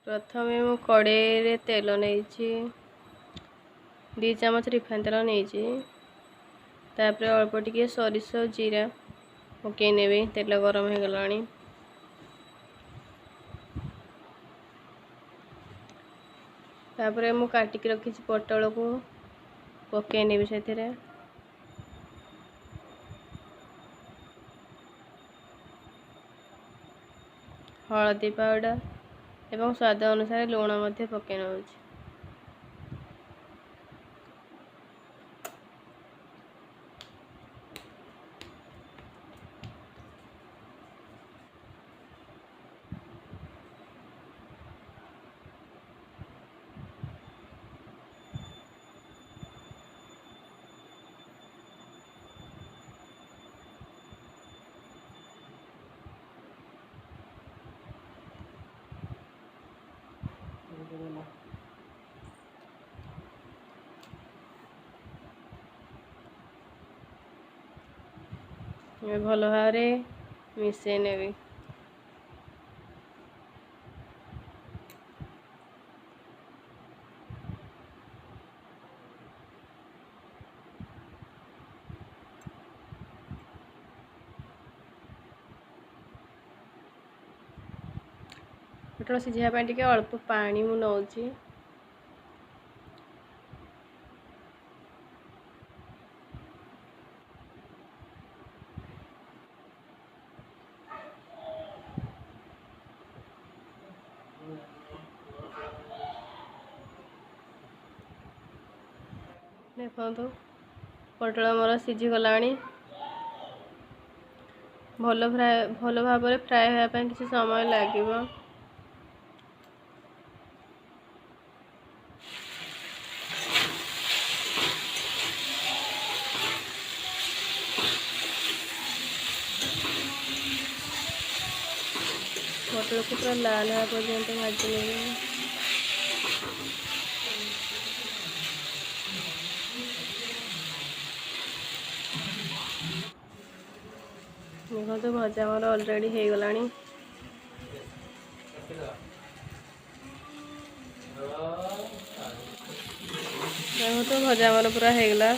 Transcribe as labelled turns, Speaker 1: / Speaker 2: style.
Speaker 1: प्रथमे मु कड़े तेल नहीं 2 चामच रिफाइन तेल नहीं तापर अल्प टिके सरिष जीरा पकई नेबी तेल गरम हो गलानी तापर मु काटिक रखी पटल को पकई नेबी से हलदी पाउडर एवं स्वाद अनुसार लुण पकई नौ भल भाव मिसई नेबी पटल सिझापी टे अल्प पानी मु नौची देखो पटल मोर सिझी गला भल भाव फ्राए होगापी किसी समय लगे पटल को पूरा लाल हवा पर्यंत भाजी नेबे देखो भजा मोर ऑलरेडी हो गला देखो भजा मोर पूरा हो गला।